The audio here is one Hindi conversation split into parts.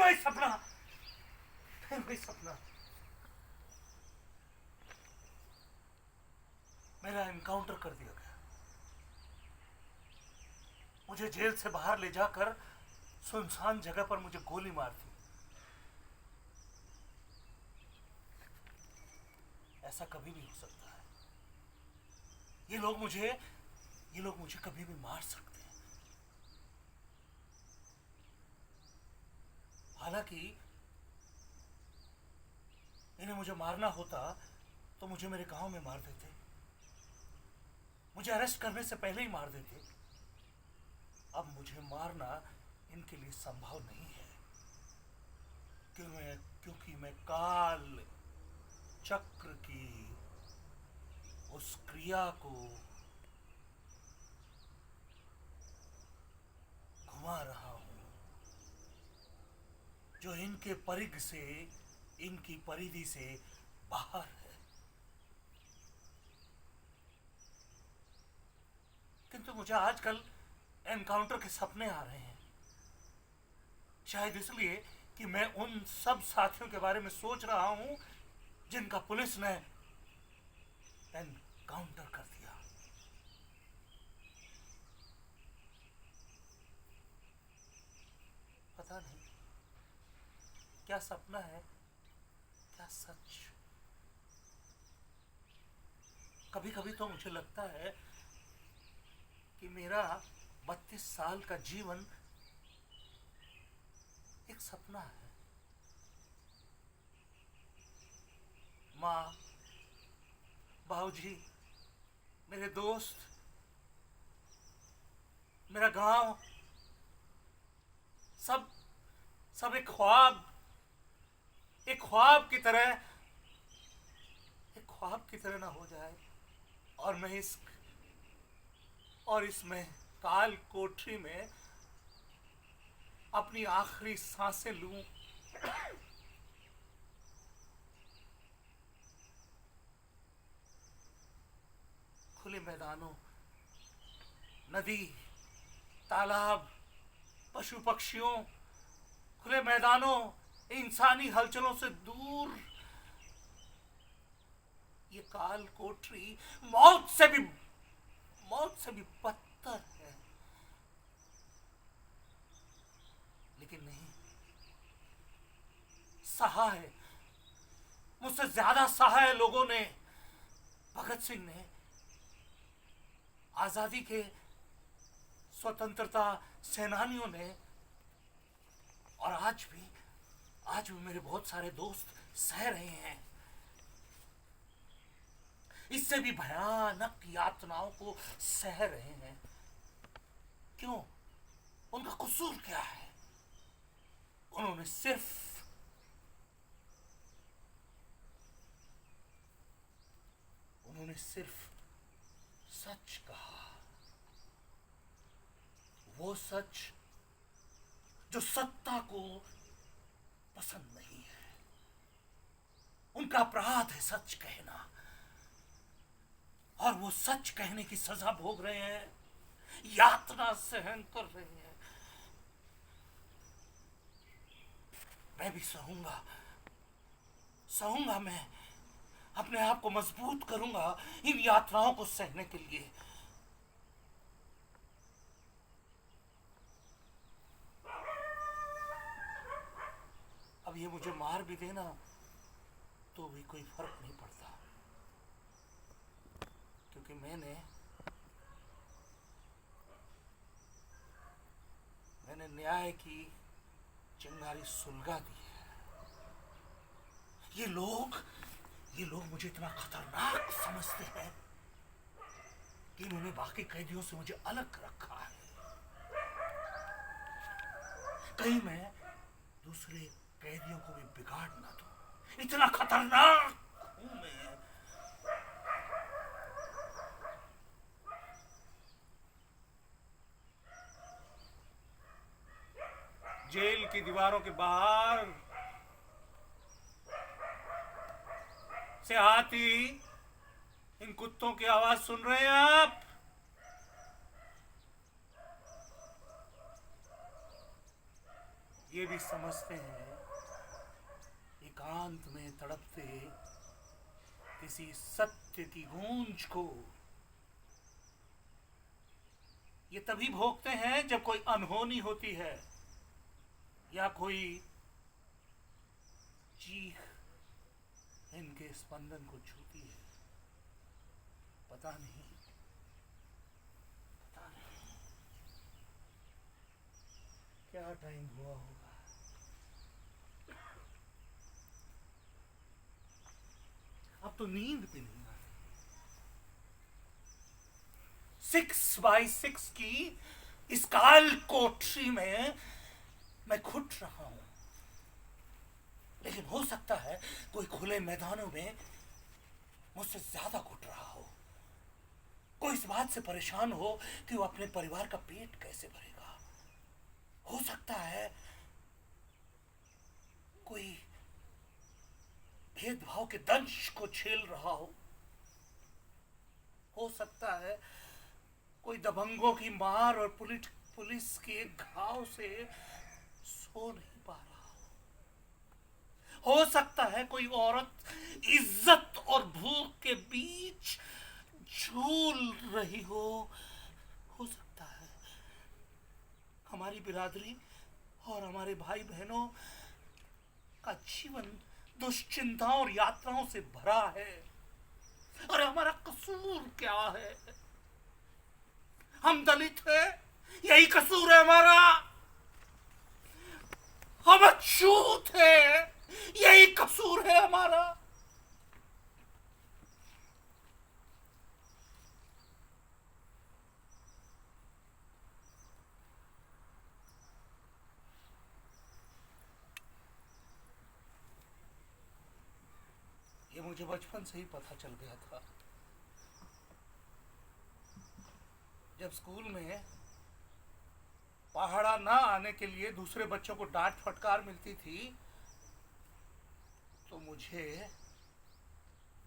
वही सपना, फिर वही सपना। मेरा एनकाउंटर कर दिया गया। मुझे जेल से बाहर ले जाकर सुनसान जगह पर मुझे गोली मार दी। ऐसा कभी भी हो सकता है। ये लोग मुझे कभी भी मार सकते हैं। हालांकि इन्हें मुझे मारना होता तो मुझे मेरे गांव में मार देते, मुझे अरेस्ट करने से पहले ही मार देते। अब मुझे मारना इनके लिए संभव नहीं है, क्योंकि मैं काल चक्र की उस क्रिया को घुमा रहा हूं जो इनके परिघ से, इनकी परिधि से बाहर है। किंतु मुझे आजकल एनकाउंटर के सपने आ रहे हैं, शायद इसलिए कि मैं उन सब साथियों के बारे में सोच रहा हूं जिनका पुलिस ने एनकाउंटर कर दिया। पता नहीं क्या सपना है, क्या सच। कभी कभी तो मुझे लगता है कि मेरा 32 साल का जीवन एक सपना है। माँ, बाबूजी, मेरे दोस्त, मेरा गांव, सब सब एक ख्वाब की तरह ना हो जाए और मैं इसमें काल कोठरी में अपनी आखिरी सांसें लूं। खुले मैदानों, नदी, तालाब, पशु पक्षियों, खुले मैदानों, इंसानी हलचलों से दूर ये काल कोठरी मौत से भी बदतर है। लेकिन नहीं, सहा है, मुझसे ज्यादा सहा है लोगों ने, भगत सिंह ने, आजादी के स्वतंत्रता सेनानियों ने, और आज भी मेरे बहुत सारे दोस्त सह रहे हैं। इससे भी भयानक यातनाओं को सह रहे हैं। क्यों? उनका कसूर क्या है? उन्होंने सिर्फ सच कहा, वो सच जो सत्ता को पसंद नहीं है। उनका अपराध है सच कहना, और वो सच कहने की सजा भोग रहे हैं, यातना सहन कर रहे हैं। मैं भी सहूंगा, मैं अपने आप को मजबूत करूंगा इन यातनाओं को सहने के लिए। अब ये मुझे मार भी देना तो भी कोई फर्क नहीं पड़ता, क्योंकि मैंने न्याय की चिंगारी सुलगा दी है। ये लोग मुझे इतना खतरनाक समझते हैं कि इन्होंने बाकी कैदियों से मुझे अलग रखा है। कहीं मैं दूसरे कैदियों को भी बिगाड़ ना दूं, इतना खतरनाक हूं मैं। जेल की दीवारों के बाहर से आती इन कुत्तों की आवाज सुन रहे हैं आप? ये भी समझते हैं एकांत में तड़पते किसी सत्य की गूंज को। ये तभी भोगते हैं जब कोई अनहोनी होती है या कोई चीख इनके स्पंदन को छूती है। पता नहीं क्या टाइम हुआ होगा। अब तो नींद भी नहीं आ रही। 6x6 की इस काल कोठरी में मैं घुट रहा हूं, लेकिन हो सकता है कोई खुले मैदानों में मुझसे ज्यादा घुट रहा हो। कोई इस बात से परेशान हो कि वो अपने परिवार का पेट कैसे भरेगा। हो सकता है कोई भेदभाव के दंश को झेल रहा हो सकता है कोई दबंगों की मार और पुलिस के घाव से सो नहीं पा रहा हो सकता है कोई औरत इज्जत और भूख के बीच झूल रही हो सकता है हमारी बिरादरी और हमारे भाई बहनों का जीवन दुश्चिंताओं और यात्राओं से भरा है। और हमारा कसूर क्या है? हम दलित हैं, यही कसूर है हमारा। हम अछूत हैं, यही कसूर है हमारा। ये मुझे बचपन से ही पता चल गया था। जब स्कूल में पहाड़ा ना आने के लिए दूसरे बच्चों को डांट फटकार मिलती थी तो मुझे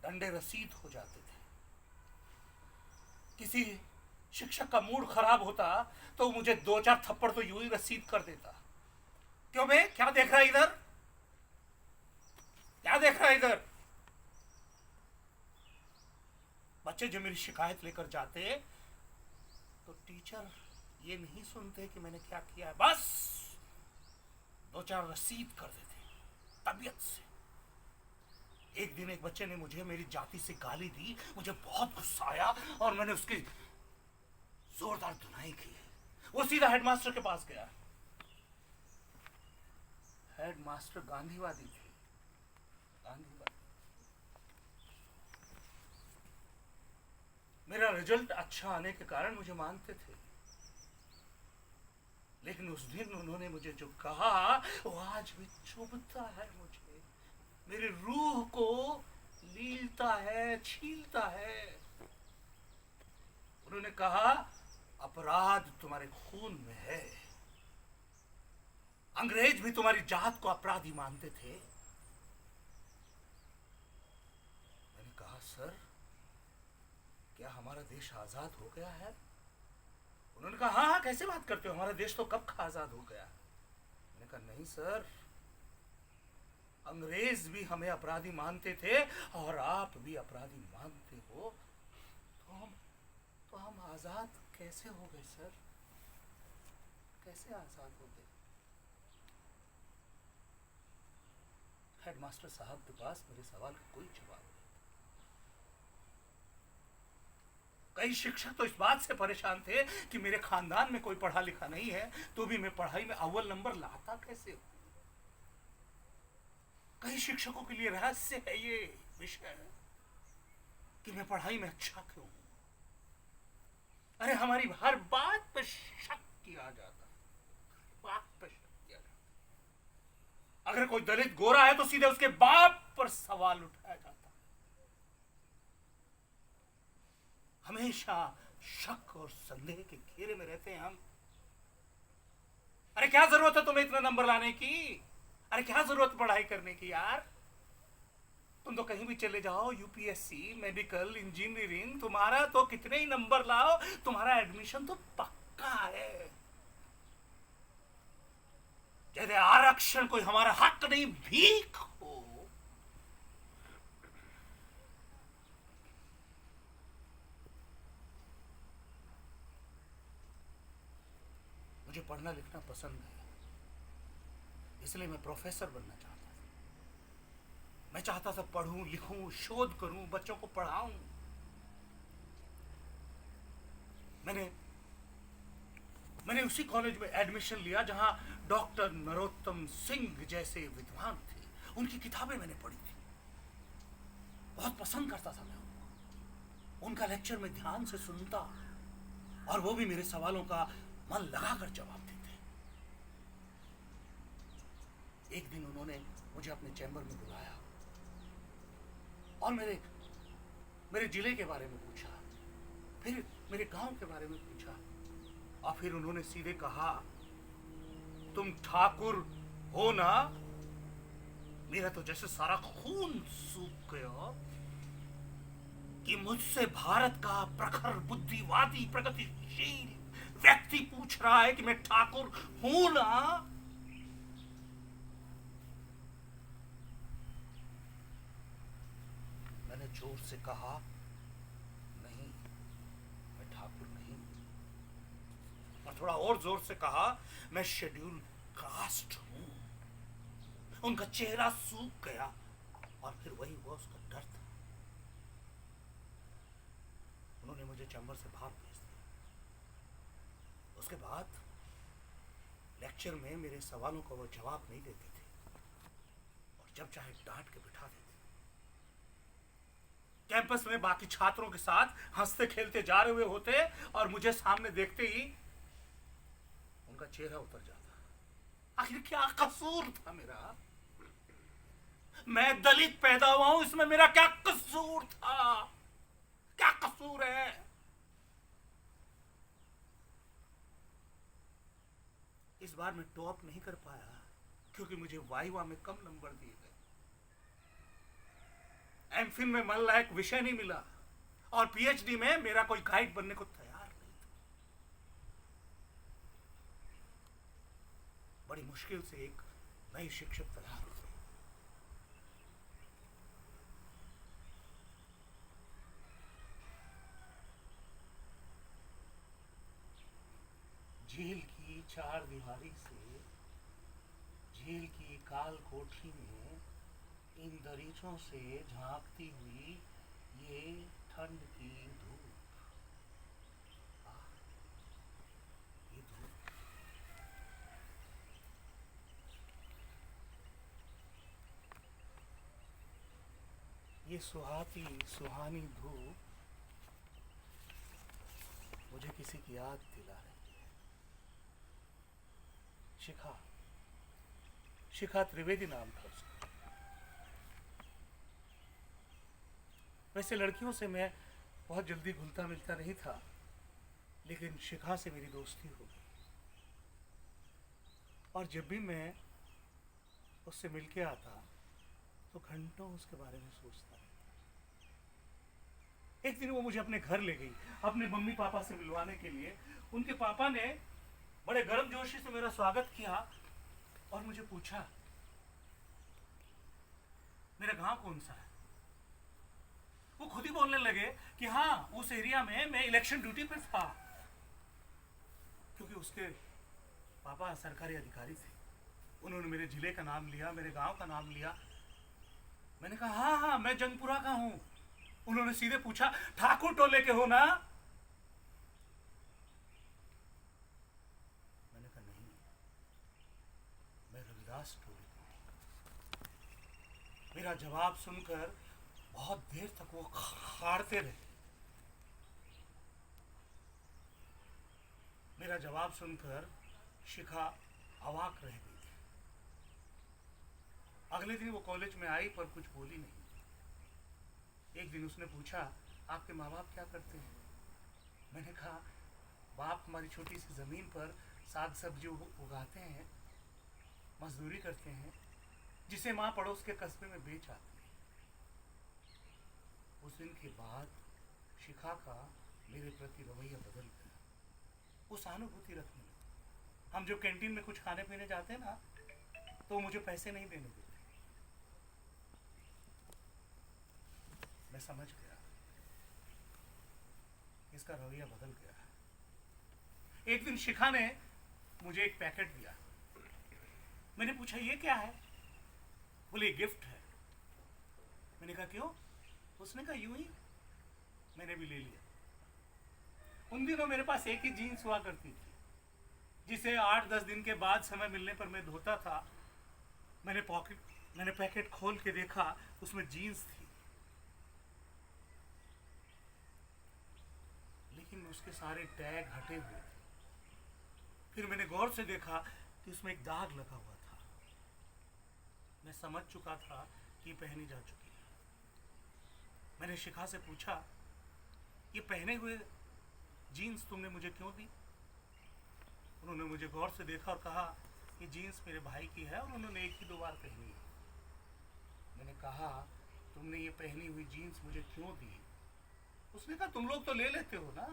डंडे रसीद हो जाते थे। किसी शिक्षक का मूड खराब होता तो मुझे 2-4 थप्पड़ तो यूं ही रसीद कर देता। क्यों बे, क्या देख रहा है इधर? क्या देख रहा है इधर? बच्चे जो मेरी शिकायत लेकर जाते तो टीचर ये नहीं सुनते कि मैंने क्या किया है, बस 2-4 रसीद कर देते तबीयत से। एक दिन एक बच्चे ने मुझे मेरी जाति से गाली दी, मुझे बहुत गुस्सा आया और मैंने उसकी जोरदार धुनाई की। वो सीधा हेडमास्टर के पास गया। हेडमास्टर गांधीवादी थे, गांधीवादी। मेरा रिजल्ट अच्छा आने के कारण मुझे मानते थे, लेकिन उस दिन उन्होंने मुझे जो कहा वो आज भी चुभता है मुझे, मेरी रूह को लीलता है, छीलता है। उन्होंने कहा अपराध तुम्हारे खून में है। अंग्रेज भी तुम्हारी जात को अपराधी मानते थे। मैंने कहा सर, क्या हमारा देश आजाद हो गया है? उन्होंने कहा हाँ, कैसे बात करते हो, हमारा देश तो कब का आजाद हो गया। मैंने कहा नहीं सर, अंग्रेज भी हमें अपराधी मानते थे और आप भी अपराधी मानते हो, तो हम आजाद कैसे हो गए सर? कैसे आजाद हो गए? हेडमास्टर साहब के पास मेरे सवाल का कोई जवाब नहीं। कई शिक्षक तो इस बात से परेशान थे कि मेरे खानदान में कोई पढ़ा लिखा नहीं है तो भी मैं पढ़ाई में अव्वल नंबर लाता कैसे हूं। कई शिक्षकों के लिए रहस्य है ये विषय कि मैं पढ़ाई में अच्छा क्यों हूं। अरे हमारी हर बात पर शक किया जाता, बात पर शक किया जाता। अगर कोई दलित गोरा है तो सीधे उसके बाप पर सवाल उठाया जाता। हमेशा शक और संदेह के घेरे में रहते हैं हम। अरे क्या जरूरत है तुम्हें इतना नंबर लाने की? अरे क्या जरूरत पढ़ाई करने की यार? तुम तो कहीं भी चले जाओ, यूपीएससी, मेडिकल, इंजीनियरिंग, तुम्हारा तो कितने ही नंबर लाओ, तुम्हारा एडमिशन तो पक्का है। यदि आरक्षण कोई हमारा हक नहीं भीख हो, मुझे पढ़ना लिखना पसंद है, इसलिए मैं प्रोफेसर बनना चाहता था। मैं चाहता था पढ़ूं लिखूं शोध करूं बच्चों को पढ़ाऊं। मैंने उसी कॉलेज में एडमिशन लिया जहां डॉक्टर नरोत्तम सिंह जैसे विद्वान थे। उनकी किताबें मैंने पढ़ी थी, बहुत पसंद करता था मैं उनको। उनका लेक्चर में ध्यान से सुनता और वो भी मेरे सवालों का मन लगाकर जवाब देते। एक दिन उन्होंने मुझे अपने चैम्बर में बुलाया और मेरे जिले के बारे में पूछा, फिर मेरे गांव के बारे में पूछा और फिर उन्होंने सीधे कहा, तुम ठाकुर हो ना? मेरा तो जैसे सारा खून सूख गया कि मुझसे भारत का प्रखर बुद्धिवादी प्रगतिशील व्यक्ति पूछ रहा है कि मैं ठाकुर हूं ना। मैंने जोर से कहा, नहीं, मैं ठाकुर नहीं। और थोड़ा और जोर से कहा, मैं शेड्यूल कास्ट हूं। उनका चेहरा सूख गया और फिर वही हुआ, उसका डर था। उन्होंने मुझे चैम्बर से बाहर भेज दिया। उसके बाद लेक्चर में मेरे सवालों का वो जवाब नहीं देते थे और जब चाहे डांट के बिठा देते। कैंपस में बाकी छात्रों के साथ हंसते खेलते जा रहे हुए होते और मुझे सामने देखते ही उनका चेहरा उतर जाता। आखिर क्या कसूर था मेरा? मैं दलित पैदा हुआ हूं, इसमें मेरा क्या कसूर था? क्या कसूर है? इस बार मैं टॉप नहीं कर पाया क्योंकि मुझे वाइवा में कम नंबर दिए गए। एमफिल में मन लायक विषय नहीं मिला और पीएचडी में मेरा कोई गाइड बनने को तैयार नहीं था। बड़ी मुश्किल से एक नई शिक्षक तैयार हुई। जेल की चार दीवारी से जेल की काल कोठरी में इन दरीचों से झांकती हुई ये ठंड की धूप, ये धूप। ये सुहानी धूप मुझे किसी की याद दिला रही है। शिखा त्रिवेदी नाम था उसका। वैसे लड़कियों से मैं बहुत जल्दी घुलता मिलता नहीं था, लेकिन शिखा से मेरी दोस्ती हो गई और जब भी मैं उससे मिलके आता तो घंटों उसके बारे में सोचता रहता। एक दिन वो मुझे अपने घर ले गई अपने मम्मी पापा से मिलवाने के लिए। उनके पापा ने बड़े गर्मजोशी से मेरा स्वागत किया और मुझे पूछा, मेरा गांव कौन सा है? वो खुद ही बोलने लगे कि हाँ, उस एरिया में मैं इलेक्शन ड्यूटी पर था, क्योंकि उसके पापा सरकारी अधिकारी थे। उन्होंने मेरे जिले का नाम लिया, मेरे गांव का नाम लिया। मैंने कहा हाँ हाँ, मैं जंगपुरा का हूं। उन्होंने सीधे पूछा, ठाकुर टोले के हो ना? मैंने कहा नहीं, मैं रविदास टोले का हूं। मेरा जवाब सुनकर बहुत देर तक वो खाड़ते रहे। मेरा जवाब सुनकर शिखा अवाक रह गई थी। अगले दिन वो कॉलेज में आई पर कुछ बोली नहीं। एक दिन उसने पूछा, आपके माँ बाप क्या करते हैं? मैंने कहा, बाप हमारी छोटी सी जमीन पर साग सब्जी उगाते हैं, मजदूरी करते हैं, जिसे माँ पड़ोस के कस्बे में बेच आती है। उस दिन के बाद शिखा का मेरे प्रति रवैया बदल गया। वो सहानुभूति रखने लगी। हम जो कैंटीन में कुछ खाने पीने जाते हैं ना, तो मुझे पैसे नहीं देने देते। मैं समझ गया, इसका रवैया बदल गया। एक दिन शिखा ने मुझे एक पैकेट दिया। मैंने पूछा ये क्या है? बोले गिफ्ट है। मैंने कहा क्यों? उसने कहा यूं ही। मैंने भी ले लिया। उन दिनों मेरे पास एक ही जीन्स हुआ करती थी, जिसे 8-10 दिन के बाद समय मिलने पर मैं धोता था। मैंने पैकेट खोल के देखा, उसमें जीन्स थी, लेकिन उसके सारे टैग हटे हुए थे। फिर मैंने गौर से देखा कि उसमें एक दाग लगा हुआ था। मैं समझ चुका था कि पहनी जा चुकी है। मैंने शिखा से पूछा, ये पहने हुए जीन्स तुमने मुझे क्यों दी? उन्होंने मुझे गौर से देखा और कहा, ये जीन्स मेरे भाई की है और उन्होंने एक ही 2 बार पहनी है। मैंने कहा, तुमने ये पहनी हुई जीन्स मुझे क्यों दी? उसने कहा, तुम लोग तो ले लेते हो ना।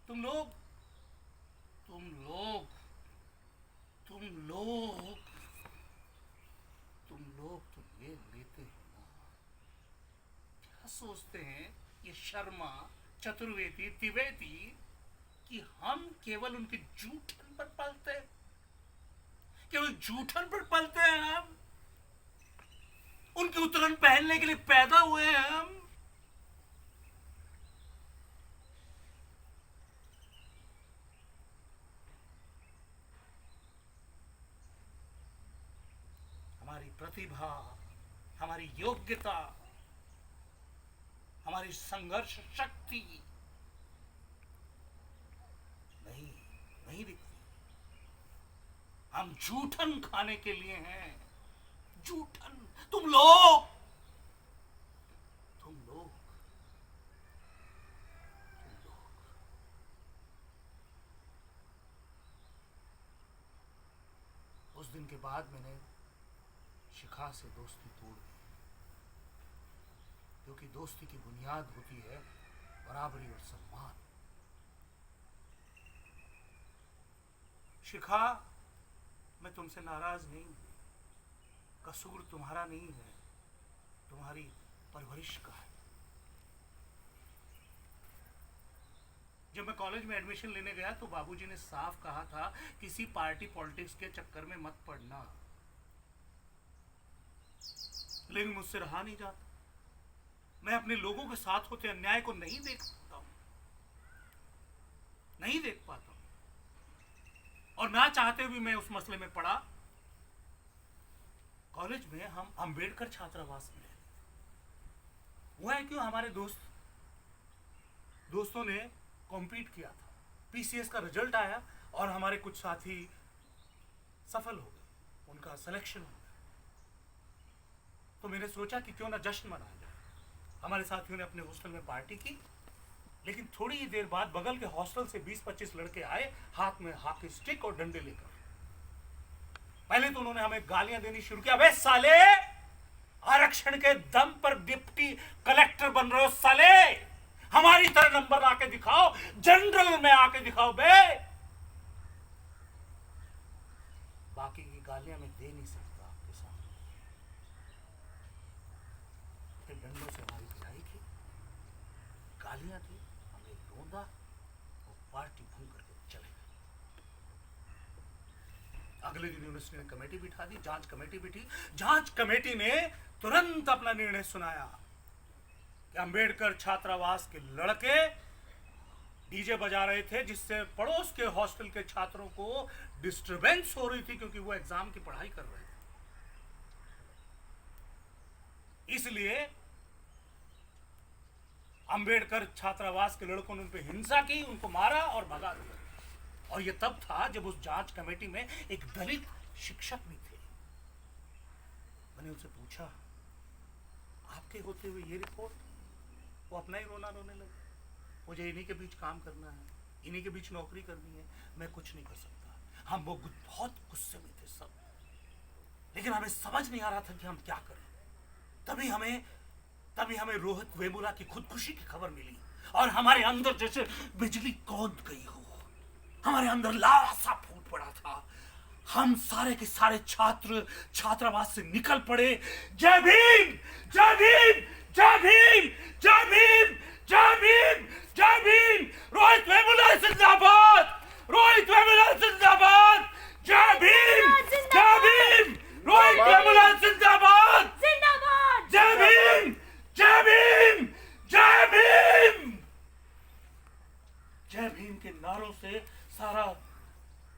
तुम लोग तो ले लेते हो ना। क्या सोचते हैं ये शर्मा, चतुर्वेदी, द्विवेदी कि हम केवल उनके जूठन पर पलते हैं? केवल जूठन पर पलते हैं हम? उनकी उतरन पहनने के लिए पैदा हुए हैं हम? हमारी प्रतिभा, हमारी योग्यता, हमारी संघर्ष शक्ति नहीं दिखती। हम जूठन खाने के लिए हैं। जूठन। तुम लोग उस दिन के बाद मैंने शिखा से दोस्ती तोड़ दी, क्योंकि दोस्ती की बुनियाद होती है बराबरी और सम्मान। शिखा, मैं तुमसे नाराज नहीं हूं। कसूर तुम्हारा नहीं है, तुम्हारी परवरिश का है। जब मैं कॉलेज में एडमिशन लेने गया तो बाबूजी ने साफ कहा था, किसी पार्टी पॉलिटिक्स के चक्कर में मत पड़ना। लेकिन मुझसे रहा नहीं जाता। मैं अपने लोगों के साथ होते अन्याय को नहीं देख पाता हूं, नहीं देख पाता हूं। और ना चाहते भी मैं उस मसले में पड़ा। कॉलेज में हम अंबेडकर छात्रावास में रहते। हुआ है क्यों, हमारे दोस्तों ने कॉम्पीट किया था, पीसीएस का रिजल्ट आया और हमारे कुछ साथी सफल हो गए, उनका सिलेक्शन हो गया। तो मैंने सोचा कि क्यों ना जश्न मनाया जाए। हमारे साथियों ने अपने हॉस्टल में पार्टी की, लेकिन थोड़ी ही देर बाद बगल के हॉस्टल से 20-25 लड़के आए, हाथ में हॉकी स्टिक और डंडे लेकर। पहले तो उन्होंने हमें गालियां देनी शुरू किया। अबे साले, आरक्षण के दम पर डिप्टी कलेक्टर बन रहे हो साले, हमारी तरह नंबर आके दिखाओ, जनरल में आके दिखाओ बे। बाकी की गालियां मैं दे नहीं सकता आपके सामने। फिर डंडों से हमारी पिटाई की, गालियां दी, हमें रोंदा और पार्टी भंग करके चले गए। अगले दिन यूनिवर्सिटी ने कमेटी बिठा दी, जांच कमेटी बिठी। जांच कमेटी ने तुरंत अपना निर्णय सुनाया कि अंबेडकर छात्रावास के लड़के डीजे बजा रहे थे, जिससे पड़ोस के हॉस्टल के छात्रों को डिस्टरबेंस हो रही थी, क्योंकि वो एग्जाम की पढ़ाई कर रहे थे। इसलिए अंबेडकर छात्रावास के लड़कों ने उन पर हिंसा की, उनको मारा और भगा दिया। और ये तब था जब उस जांच कमेटी में एक दलित शिक्षक भी थे। मैंने उनसे पूछा, आपके होते हुए ये रिपोर्ट? वो अपना ही रोना रोने लगे। मुझे इन्हीं के बीच काम करना है, इन्हीं के बीच नौकरी करनी है, मैं कुछ नहीं कर सकता। हम वो बहुत गुस्से में थे सब, लेकिन हमें समझ नहीं आ रहा था कि हम क्या करें। तभी हमें रोहित वेमुला की खुदकुशी की खबर मिली और हमारे अंदर जैसे बिजली कौंध गई हो। हमारे अंदर लावा सा फूट पड़ा था। हम सारे के सारे छात्र छात्रावास से निकल पड़े। जय भीम, जय भीम, जय भीम, जय भीम, जय भीम, जय भीम। रोहित वेमुला जिंदाबाद, रोहित वेमुला जिंदाबाद। जय भीम, जय भीम, रोहित वेमुला जिंदाबाद, जिंदाबाद। जय भीम, जय भीम, जय भीम। जय भीम के नारों से सारा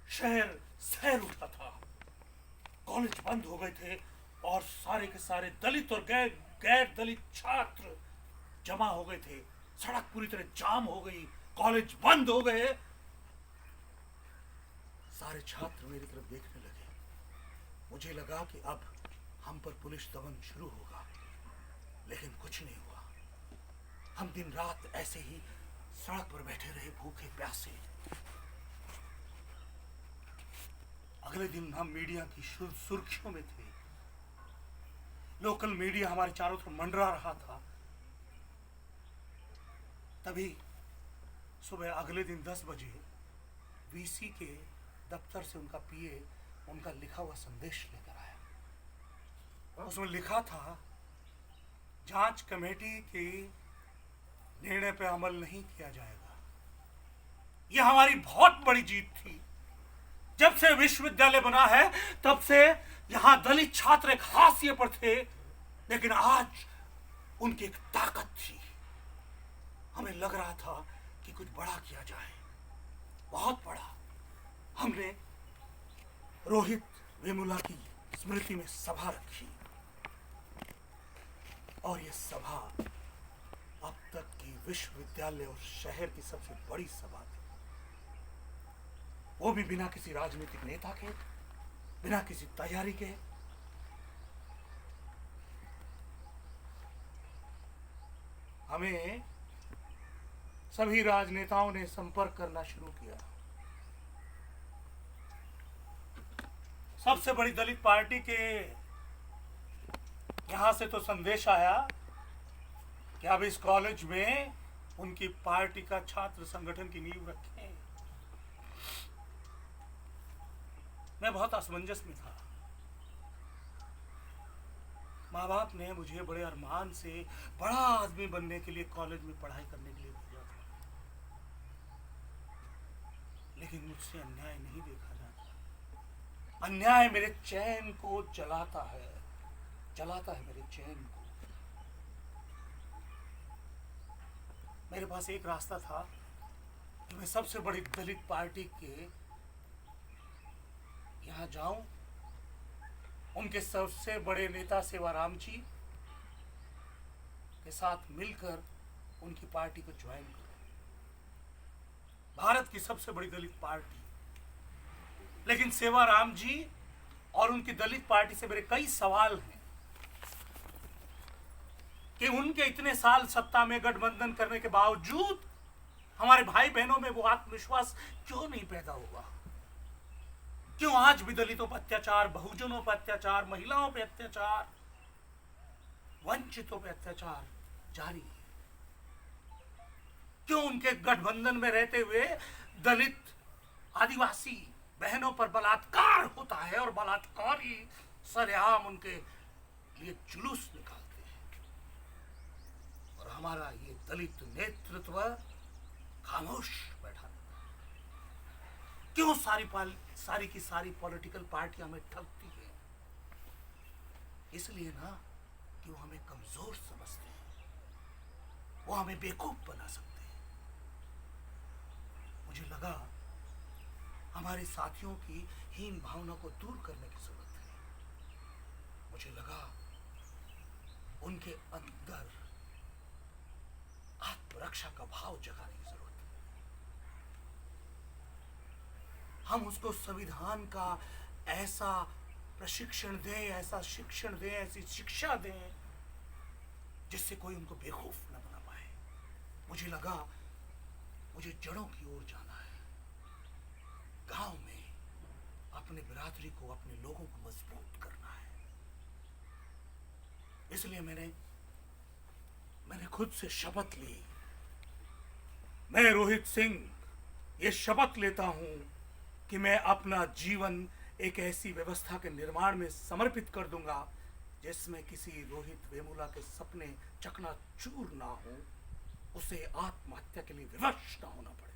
शहर सैर उठा था। कॉलेज बंद हो गए थे और सारे के सारे दलित और गैर दलित छात्र जमा हो गए थे। सड़क पूरी तरह जाम हो गई, कॉलेज बंद हो गए। सारे छात्र मेरी तरफ देखने लगे। मुझे लगा कि अब हम पर पुलिस दमन शुरू होगा, लेकिन कुछ नहीं हुआ। हम दिन रात ऐसे ही सड़क पर बैठे रहे, भूखे प्यासे। अगले दिन हम मीडिया की सुर्खियों में थे। लोकल मीडिया हमारे चारों तरफ मंडरा रहा था। तभी सुबह अगले दिन 10 बजे वीसी के दफ्तर से उनका पीए उनका लिखा हुआ संदेश लेकर आया। उसमें लिखा था, जांच कमेटी के निर्णय पर अमल नहीं किया जाएगा। यह हमारी बहुत बड़ी जीत थी। जब से विश्वविद्यालय बना है तब से यहां दलित छात्र एक हाशिए पर थे, लेकिन आज उनकी एक ताकत थी। हमें लग रहा था कि कुछ बड़ा किया जाए, बहुत बड़ा। हमने रोहित वेमुला की स्मृति में सभा रखी और यह सभा अब तक की विश्वविद्यालय और शहर की सबसे बड़ी सभा थी। वो भी बिना किसी राजनीतिक नेता के, बिना किसी तैयारी के। हमें सभी राजनेताओं ने संपर्क करना शुरू किया। सबसे बड़ी दलित पार्टी के यहां से तो संदेश आया कि अब इस कॉलेज में उनकी पार्टी का छात्र संगठन की नींव रखें। मैं बहुत असमंजस में था। माँ बाप ने मुझे बड़े अरमान से बड़ा आदमी बनने के लिए कॉलेज में पढ़ाई करने के लिए भेजा था, लेकिन मुझसे अन्याय नहीं देखा जाता। अन्याय मेरे चैन को जलाता है, जलाता है मेरे चैन को। मेरे पास एक रास्ता था कि मैं सबसे बड़ी दलित पार्टी के यहाँ जाऊं, उनके सबसे बड़े नेता सेवाराम जी के साथ मिलकर उनकी पार्टी को ज्वाइन करूं। भारत की सबसे बड़ी दलित पार्टी। लेकिन सेवाराम जी और उनकी दलित पार्टी से मेरे कई सवाल हैं कि उनके इतने साल सत्ता में गठबंधन करने के बावजूद हमारे भाई बहनों में वो आत्मविश्वास क्यों नहीं पैदा हुआ? क्यों आज भी दलितों पर अत्याचार, बहुजनों पर अत्याचार, महिलाओं पर अत्याचार, वंचितों पर अत्याचार जारी है? क्यों उनके गठबंधन में रहते हुए दलित आदिवासी बहनों पर बलात्कार होता है और बलात्कारी सरेआम उनके लिए जुलूस निकालते हैं और हमारा ये दलित नेतृत्व खामोश बैठा रहता है? क्यों सारी की सारी पॉलिटिकल पार्टियां हमें ठगती है? इसलिए ना कि वो हमें कमजोर समझते हैं, वो हमें बेवकूफ बना सकते हैं। मुझे लगा हमारे साथियों की हीन भावना को दूर करने की जरूरत है। मुझे लगा उनके अंदर आत्मरक्षा का भाव जगाने की जरूरत है। हम उसको संविधान का ऐसा प्रशिक्षण दें, ऐसा शिक्षण दें, ऐसी शिक्षा दें जिससे कोई उनको बेवकूफ न बना पाए। मुझे लगा मुझे जड़ों की ओर जाना है, गांव में अपने बिरादरी को, अपने लोगों को मजबूत करना है। इसलिए मैंने खुद से शपथ ली। मैं रोहित सिंह ये शपथ लेता हूं कि मैं अपना जीवन एक ऐसी व्यवस्था के निर्माण में समर्पित कर दूंगा जिसमें किसी रोहित वेमुला के सपने चकनाचूर ना हो, उसे आत्महत्या के लिए विवश ना होना पड़े।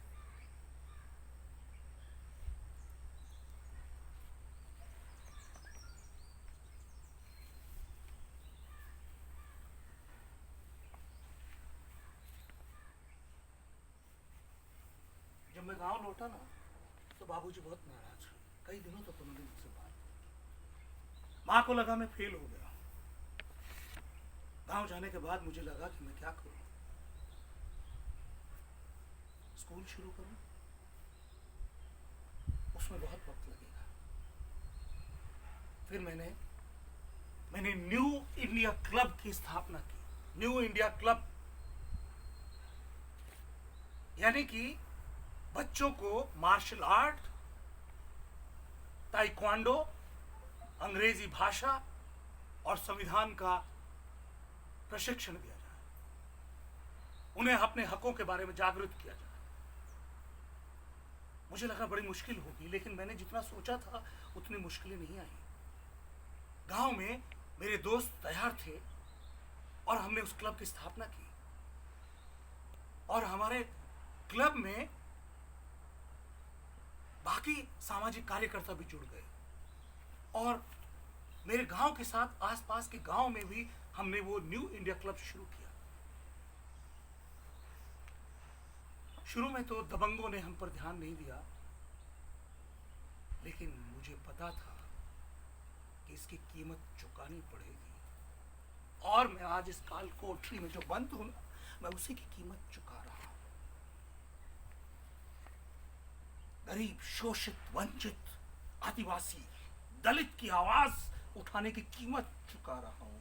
जब मैं गांव लौटा ना तो बाबूजी बहुत नाराज हुए। कई दिनों तक उन्होंने मुझसे बात। माँ को लगा मैं फेल हो गया। गांव जाने के बाद मुझे लगा कि मैं क्या करूं। स्कूल शुरू करूं, उसमें बहुत वक्त लगेगा। फिर मैंने न्यू इंडिया क्लब की स्थापना की। न्यू इंडिया क्लब यानी कि बच्चों को मार्शल आर्ट, ताइक्वांडो, अंग्रेजी भाषा और संविधान का प्रशिक्षण दिया जाए। उन्हें अपने हकों के बारे में जागरूक किया जाए। मुझे लगा बड़ी मुश्किल होगी, लेकिन मैंने जितना सोचा था उतनी मुश्किलें नहीं आई। गांव में मेरे दोस्त तैयार थे और हमने उस क्लब की स्थापना की। और हमारे क्लब में बाकी सामाजिक कार्यकर्ता भी जुड़ गए और मेरे गांव के साथ आसपास के गांव में भी हमने वो न्यू इंडिया क्लब शुरू किया। शुरू में तो दबंगों ने हम पर ध्यान नहीं दिया, लेकिन मुझे पता था कि इसकी कीमत चुकानी पड़ेगी। और मैं आज इस काल कोठरी में जो बंद हूं, मैं उसी की कीमत चुका रहा हूं। गरीब, शोषित, वंचित, आदिवासी, दलित की आवाज उठाने की कीमत चुका रहा हूं।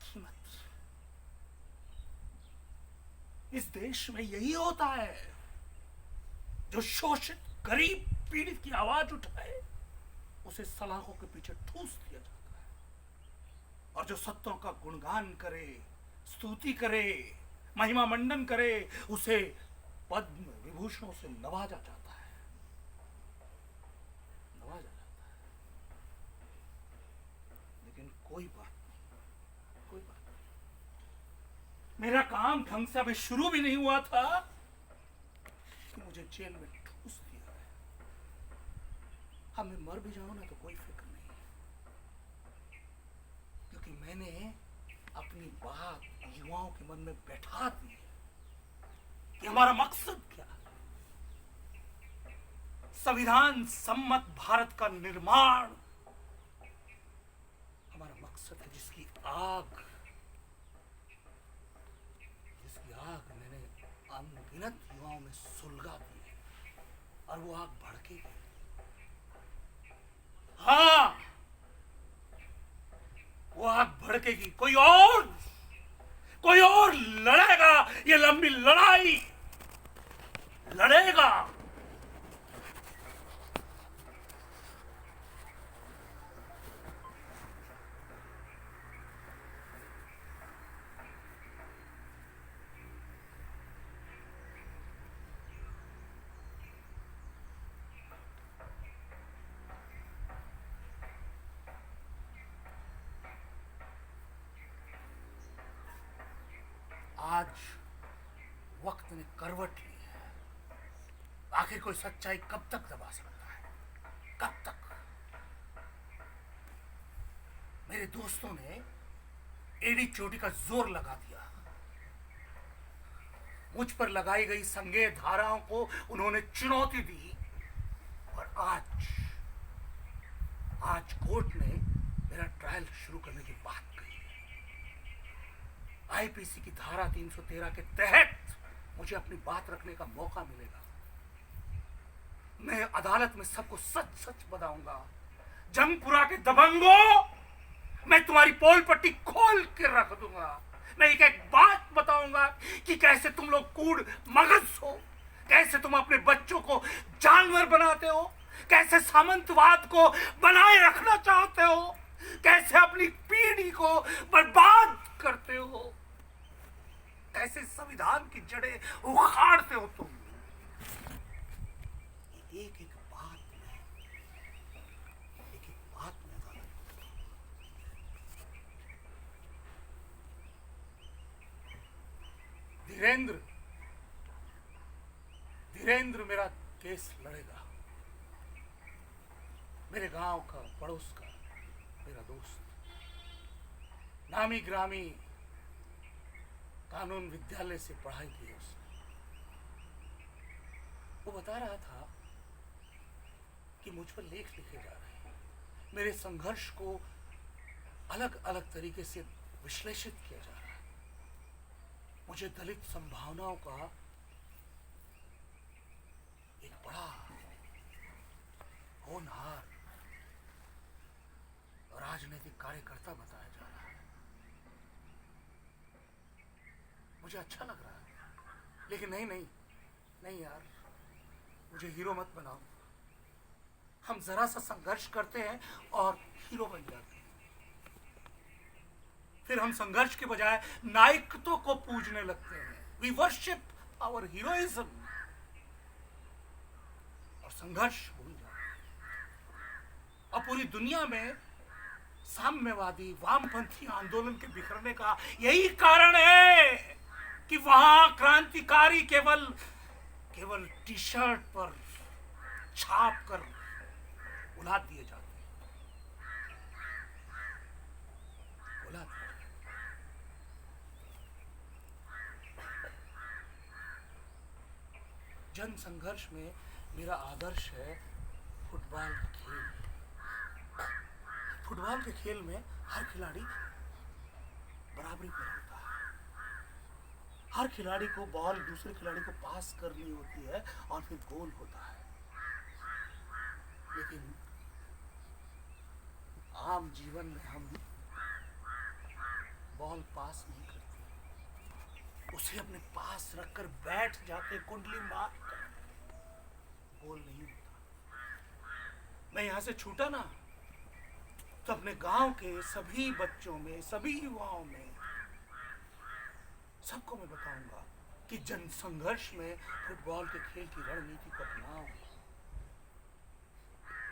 कीमत इस देश में यही होता है। जो शोषित, गरीब, पीड़ित की आवाज उठाए, उसे सलाखों के पीछे ठूस दिया जाता है। और जो सत्यों का गुणगान करे, स्तुति करे, महिमा मंडन करे, उसे पद्म विभूषणों से नवाजा जाता है। नवाजा जाता है। लेकिन कोई बात नहीं, कोई बात नहीं। मेरा काम ढंग से अभी शुरू भी नहीं हुआ था कि मुझे जेल में ठूस दिया है। अब मैं मर भी जाऊं ना तो कोई फिक्र नहीं, क्योंकि मैंने अपनी बात युवाओं के मन में बैठा दी है कि हमारा मकसद क्या है। संविधान सम्मत भारत का निर्माण हमारा मकसद है, जिसकी आग मैंने अनगिनत युवाओं में सुलगा दी है और वो आग भड़केगी। हाँ, वो आग भड़केगी। कोई और लड़ेगा, ये लंबी लड़ाई लड़ेगा। आज वक्त ने करवट ली है। आखिर कोई सच्चाई कब तक दबा सकता है? कब तक? मेरे दोस्तों ने एड़ी चोटी का जोर लगा दिया। मुझ पर लगाई गई संज्ञेय धाराओं को उन्होंने चुनौती दी और आज कोर्ट ने मेरा ट्रायल शुरू करने की बात कही। आईपीसी की धारा 313 के तहत मुझे अपनी बात रखने का मौका मिलेगा। मैं अदालत में सबको सच सच बताऊंगा। जंगपुरा के दबंगों, मैं तुम्हारी पोल पट्टी खोल के रख दूंगा। मैं एक एक बात बताऊंगा कि कैसे तुम लोग कूड़ मगज हो, कैसे तुम अपने बच्चों को जानवर बनाते हो, कैसे सामंतवाद को बनाए रखना चाहते हो, कैसे अपनी पीढ़ी को बर्बाद करते हो, कैसे संविधान की जड़ें उखाड़ते हो तुम। एक एक धीरेंद्र धीरेंद्र मेरा केस लड़ेगा। मेरे गांव का, पड़ोस का मेरा दोस्त, नामी ग्रामी कानून विद्यालय से पढ़ाई की है उसने। वो बता रहा था कि मुझ पर लेख लिखे जा रहे हैं, मेरे संघर्ष को अलग अलग तरीके से विश्लेषित किया जा रहा है। मुझे दलित संभावनाओं का एक बड़ा होनहार राजनीतिक कार्यकर्ता बताया जा रहा है। मुझे अच्छा लग रहा है, लेकिन नहीं नहीं नहीं यार, मुझे हीरो मत बनाओ। हम जरा सा संघर्ष करते हैं और हीरो बन जाते हैं। फिर हम संघर्ष के बजाय नायकत्व को पूजने लगते हैं। वी वर्शिप आवर हीरोइज्म और संघर्ष भूल जाते हैं। अब पूरी दुनिया में साम्यवादी वामपंथी आंदोलन के बिखरने का यही कारण है कि वहां क्रांतिकारी केवल केवल टी शर्ट पर छाप कर उलाद दिए जाते हैं। उलाद दिए जाते हैं। जन संघर्ष में मेरा आदर्श है फुटबॉल का खेल। फुटबॉल के खेल में हर खिलाड़ी बराबरी पर होता है। हर खिलाड़ी को बॉल दूसरे खिलाड़ी को पास करनी होती है और फिर गोल होता है। लेकिन आम जीवन में हम बॉल पास नहीं करते, उसे अपने पास रखकर बैठ जाते, कुंडली मार कर गोल नहीं होता। मैं यहां से छूटा ना तो अपने गांव के सभी बच्चों में, सभी युवाओं में सबको मैं बताऊंगा कि जन संघर्ष में फुटबॉल के खेल की रणनीति को अपनाओ।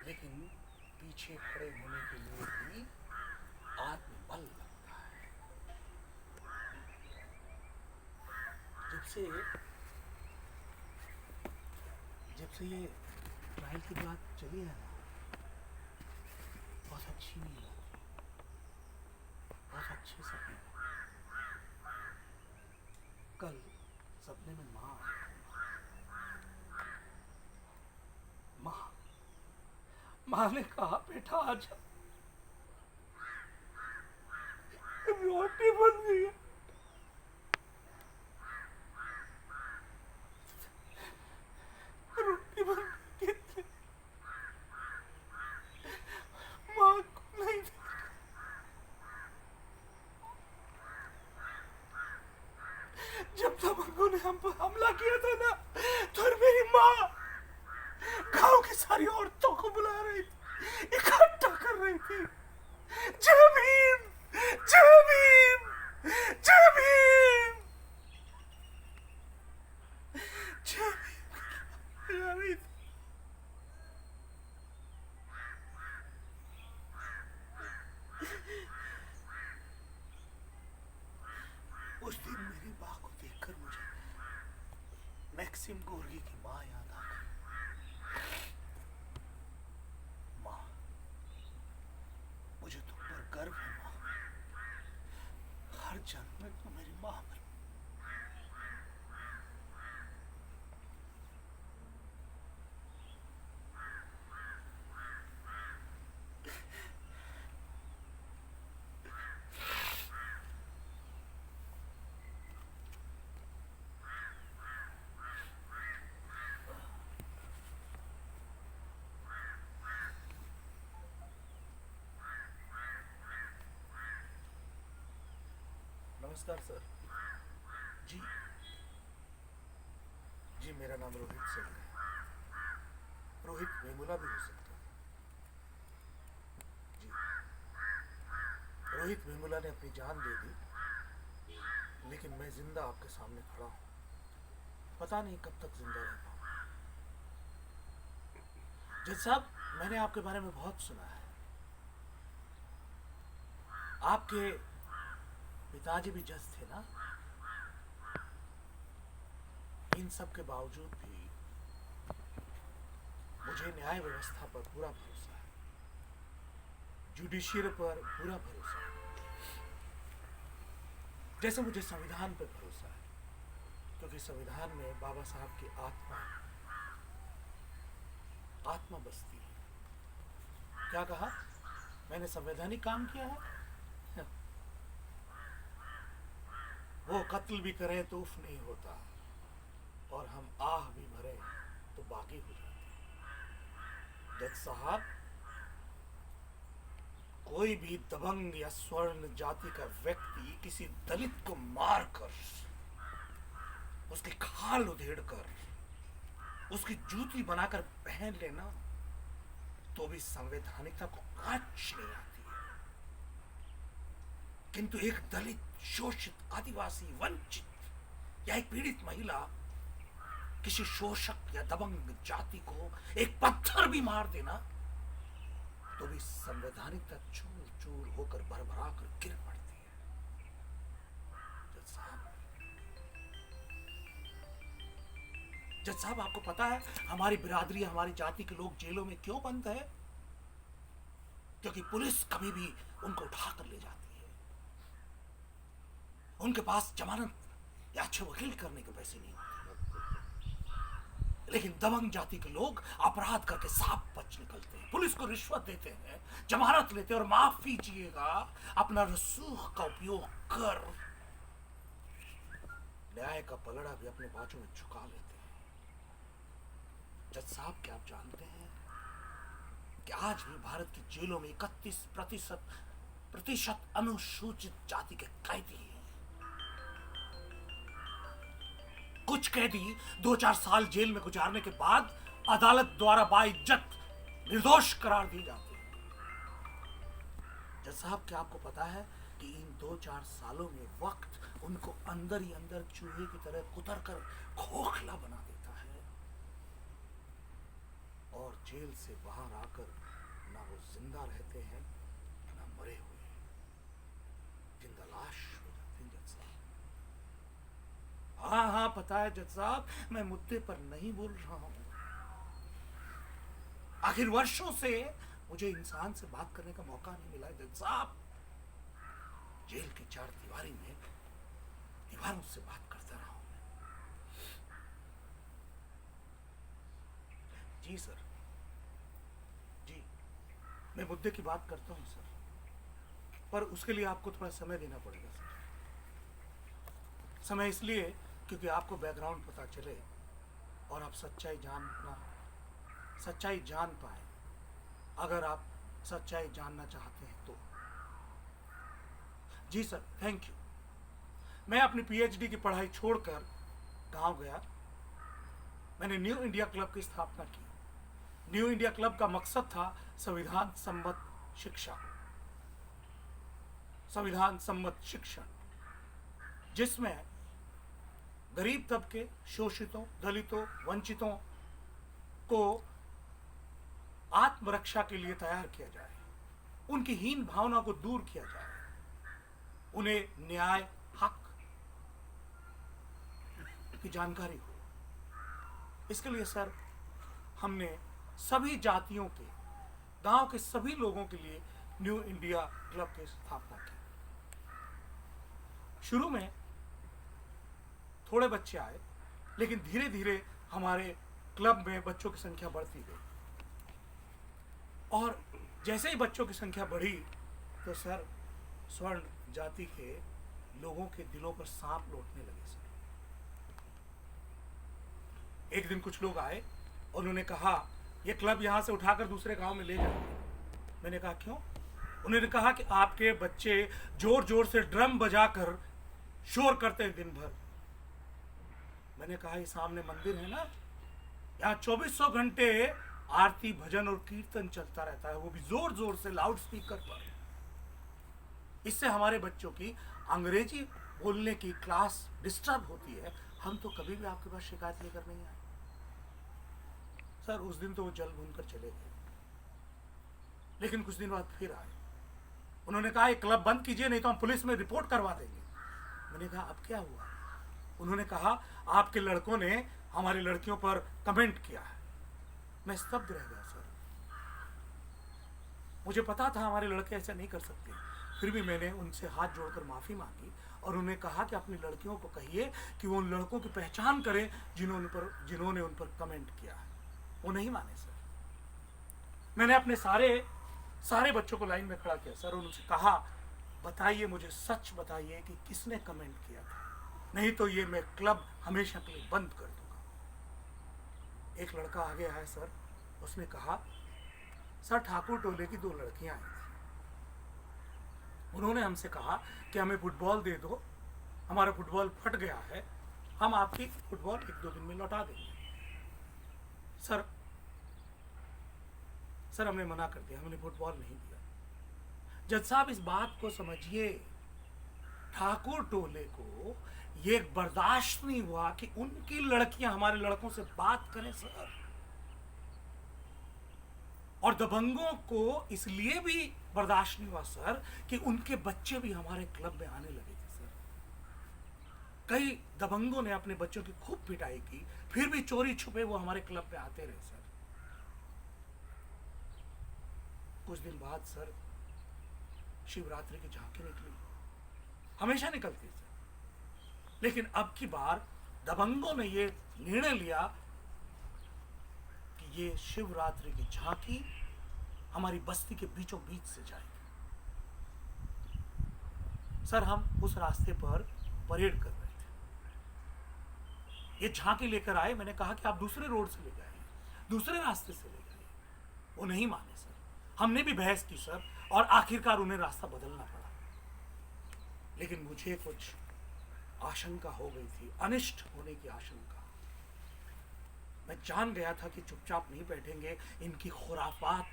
लेकिन पीछे खड़े होने के लिए भी आत्मबल लगता है। जब से ये ट्रायल की बात चली है ना, बहुत अच्छी नींद आती, बहुत अच्छे सपने। कल सपने में माँ ने कहा, बेटा आजा, रोटी बन गई है। रोटी बन गई थी, माँ को नहीं। जब तमंगों ने हम पर हमला किया था ना, तो मेरी माँ गांव की सारी औरतों को बुला रही थी, इकट्ठा कर रही थी। जय भीम, जय भीम, जय भीम, जय भीम। उस दिन मेरी माँ को देखकर मुझे मैक्सिम गोर्की की माँ याद आ गई। माँ, मुझे तुम पर गर्व है माँ। हर जन्म में तुम मेरी माँ बनी। नमस्कार सर। जी जी, मेरा नाम रोहित सिंह है। रोहित वेमुला भी हो सकता है। जी, रोहित वेमुला ने अपनी जान दे दी, लेकिन मैं जिंदा आपके सामने खड़ा हूं। पता नहीं कब तक जिंदा रह पाऊंगा। जज साहब, मैंने आपके बारे में बहुत सुना है। आपके पिताजी भी जज थे ना? इन सब के बावजूद भी मुझे न्याय व्यवस्था पर पूरा भरोसा है, जुडिशियरी पर पूरा भरोसा है, जैसे मुझे संविधान पर भरोसा है, क्योंकि संविधान में बाबा साहब की आत्मा बसती है। क्या कहा? मैंने संवैधानिक काम किया है। वो कत्ल भी करें तो उफ नहीं होता, और हम आह भी भरे तो बाकी हो जाते। जज साहब, कोई भी दबंग या स्वर्ण जाति का व्यक्ति किसी दलित को मारकर, उसकी खाल उधेड़कर, उसकी जूती बनाकर पहन लेना, तो भी संवैधानिकता को आंच नहीं आती है। किंतु एक दलित, शोषित, आदिवासी, वंचित या एक पीड़ित महिला किसी शोषक या दबंग जाति को एक पत्थर भी मार देना, तो भी संवैधानिकता चूर चूर होकर भरभरा कर गिर पड़ती है। जज साहब, आपको पता है हमारी बिरादरी, हमारी जाति के लोग जेलों में क्यों बंद है? क्योंकि पुलिस कभी भी उनको उठाकर ले जाती है। उनके पास जमानत या अच्छे वकील करने के पैसे नहीं होते। लेकिन दबंग जाति के लोग अपराध करके साफ बच निकलते हैं, पुलिस को रिश्वत देते हैं, जमानत लेते हैं और माफ कीजिएगा, अपना रसूख का उपयोग कर न्याय का पलड़ा भी अपने बाजू में झुका लेते हैं। जज साहब, क्या आप जानते हैं कि आज भी भारत की जेलों में 31% अनुसूचित जाति के कैदी हैं। कुछ कैदी 2-4 साल जेल में गुजारने के बाद अदालत द्वारा बाइज्जत निर्दोष करार दिए जाते हैं। जज साहब, क्या आपको पता है कि इन 2-4 सालों में वक्त उनको अंदर ही अंदर चूहे की तरह कुतर कर खोखला बना देता है, और जेल से बाहर आकर ना वो जिंदा रहते हैं ना मरे हुए, जिंदा लाश हो जाते हैं। जज साहब, हाँ, पता है जज साहब, मैं मुद्दे पर नहीं बोल रहा हूं। आखिर वर्षों से मुझे इंसान से बात करने का मौका नहीं मिला है जज साहब। जेल की 4 दीवारी में दीवारों से बात करता रहा हूं मैं। जी सर, जी, मैं मुद्दे की बात करता हूं सर, पर उसके लिए आपको थोड़ा समय देना पड़ेगा सर। समय इसलिए क्योंकि आपको बैकग्राउंड पता चले और आप सच्चाई जान पाए, अगर आप सच्चाई जानना चाहते हैं तो। जी सर, थैंक यू। मैं अपनी पीएचडी की पढ़ाई छोड़कर गांव गया। मैंने न्यू इंडिया क्लब की स्थापना की। न्यू इंडिया क्लब का मकसद था संविधान सम्मत शिक्षण, जिसमें गरीब तबके, शोषितों, दलितों, वंचितों को आत्मरक्षा के लिए तैयार किया जाए, उनकी हीन भावना को दूर किया जाए, उन्हें न्याय, हक की जानकारी हो। इसके लिए सर हमने सभी जातियों के, गांव के सभी लोगों के लिए न्यू इंडिया क्लब की स्थापना की। शुरू में थोड़े बच्चे आए, लेकिन धीरे धीरे हमारे क्लब में बच्चों की संख्या बढ़ती गई, और जैसे ही बच्चों की संख्या बढ़ी तो सर स्वर्ण जाति के लोगों के दिलों पर सांप लौटने लगे सर। एक दिन कुछ लोग आए, उन्होंने कहा ये क्लब यहां से उठाकर दूसरे गांव में ले जाएंगे। मैंने कहा क्यों? उन्होंने कहा कि आपके बच्चे जोर जोर से ड्रम बजाकर शोर करते हैं दिन भर। मैंने कहा ये सामने मंदिर है ना, यहाँ 2400 घंटे आरती, भजन और कीर्तन चलता रहता है, वो भी जोर जोर से लाउड स्पीकर पर। इससे हमारे बच्चों की अंग्रेजी बोलने की क्लास डिस्टर्ब होती है। हम तो कभी भी आपके पास शिकायत लेकर नहीं आए। सर उस दिन तो वो जल भून कर चले गए, लेकिन कुछ दिन बाद फिर आए। उन्होंने कहा ये क्लब बंद कीजिए, नहीं तो हम पुलिस में रिपोर्ट करवा देंगे। मैंने कहा अब क्या हुआ? उन्होंने कहा आपके लड़कों ने हमारी लड़कियों पर कमेंट किया है। मैं स्तब्ध रह गया सर। मुझे पता था हमारे लड़के ऐसा नहीं कर सकते, फिर भी मैंने उनसे हाथ जोड़कर माफ़ी मांगी और उन्हें कहा कि अपनी लड़कियों को कहिए कि वो उन लड़कों की पहचान करें जिन्होंने उन पर कमेंट किया है। वो नहीं माने सर। मैंने अपने सारे बच्चों को लाइन में खड़ा किया सर और उनसे कहा बताइए, मुझे सच बताइए कि किसने कमेंट किया था, नहीं तो ये मैं क्लब हमेशा के लिए बंद कर दूंगा। एक लड़का आगे आया सर, उसने कहा सर ठाकुर टोले की 2 लड़कियां आई थी, उन्होंने हमसे कहा कि हमें फुटबॉल दे दो, हमारा फुटबॉल फट गया है, हम आपकी फुटबॉल 1-2 दिन में लौटा देंगे। सर हमने मना कर दिया, हमने फुटबॉल नहीं दिया। जज साहब इस बात को समझिए, ठाकुर टोले को ये बर्दाश्त नहीं हुआ कि उनकी लड़कियां हमारे लड़कों से बात करें सर। और दबंगों को इसलिए भी बर्दाश्त नहीं हुआ सर कि उनके बच्चे भी हमारे क्लब में आने लगे थे सर। कई दबंगों ने अपने बच्चों की खूब पिटाई की, फिर भी चोरी छुपे वो हमारे क्लब में आते रहे सर। कुछ दिन बाद सर शिवरात्रि की झांकी निकली, हमेशा निकलती सर, लेकिन अब की बार दबंगों ने ये निर्णय लिया कि ये शिवरात्रि की झांकी हमारी बस्ती के बीचों बीच से जाएगी। सर हम उस रास्ते पर परेड कर रहे थे, ये झांकी लेकर आए, मैंने कहा कि आप दूसरे रोड से ले जाइए, दूसरे रास्ते से ले जाइए। वो नहीं माने सर, हमने भी बहस की सर और आखिरकार उन्हें रास्ता बदलना पड़ा। लेकिन मुझे कुछ आशंका हो गई थी, अनिष्ट होने की आशंका। मैं जान गया था कि चुपचाप नहीं बैठेंगे, इनकी खुराफात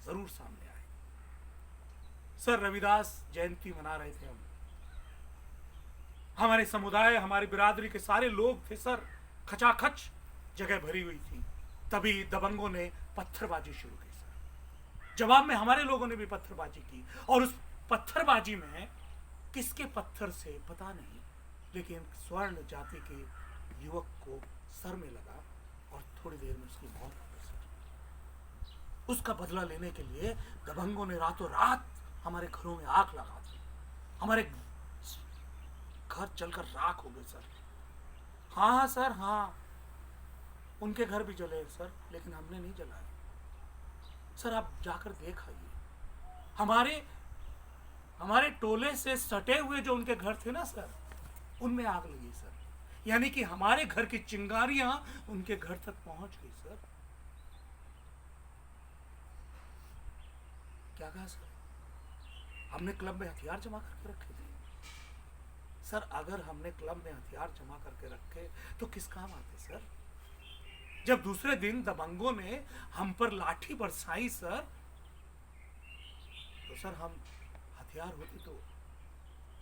जरूर सामने आए। सर रविदास जयंती मना रहे थे हम, हमारे समुदाय हमारी बिरादरी के सारे लोग थे सर, खचाखच जगह भरी हुई थी। तभी दबंगों ने पत्थरबाजी शुरू की सर। जवाब में हमारे लोगों ने भी पत्थरबाजी की और उस पत्थरबाजी में किसके पत्थर से पता नहीं, लेकिन स्वर्ण जाति के युवक को सर में लगा और थोड़ी देर में उसकी मौत हो गई सर। उसका बदला लेने के लिए दबंगों ने रातों रात हमारे घरों में आग लगा दी, हमारे घर जलकर राख हो गए सर। हाँ सर हाँ, उनके घर भी जले सर, लेकिन हमने नहीं जलाए सर। आप जाकर देख आइए, हमारे टोले से सटे हुए जो उनके घर थे ना सर, उनमें आग लगी सर। यानी कि हमारे घर की चिंगारियां उनके घर तक पहुंच गई सर। क्या कहा सर? हमने क्लब में हथियार जमा करके रखे थे सर। अगर हमने क्लब में हथियार जमा करके रखे तो किस काम आते सर? जब दूसरे दिन दबंगों ने हम पर लाठी बरसाई सर, तो सर हम हथियार होती तो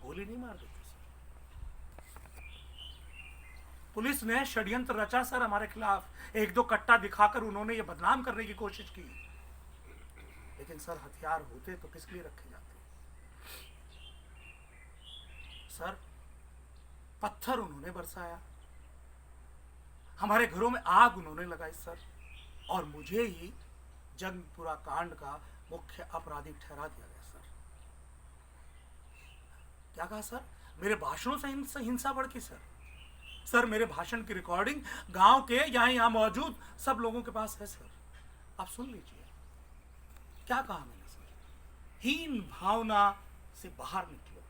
गोली नहीं मार देते सर। पुलिस ने षड्यंत्र रचा सर हमारे खिलाफ, 1-2 कट्टा दिखाकर उन्होंने ये बदनाम करने की कोशिश की। लेकिन सर हथियार होते तो किस लिए रखे जाते सर? पत्थर उन्होंने बरसाया, हमारे घरों में आग उन्होंने लगाई सर, और मुझे ही जंगपुरा कांड का मुख्य अपराधी ठहरा दिया गया सर। क्या कहा सर? मेरे भाषणों से हिंसा बढ़ की सर। सर मेरे भाषण की रिकॉर्डिंग गांव के यहां मौजूद सब लोगों के पास है सर, आप सुन लीजिए। क्या कहा मैंने सर? हीन भावना से बाहर निकलो,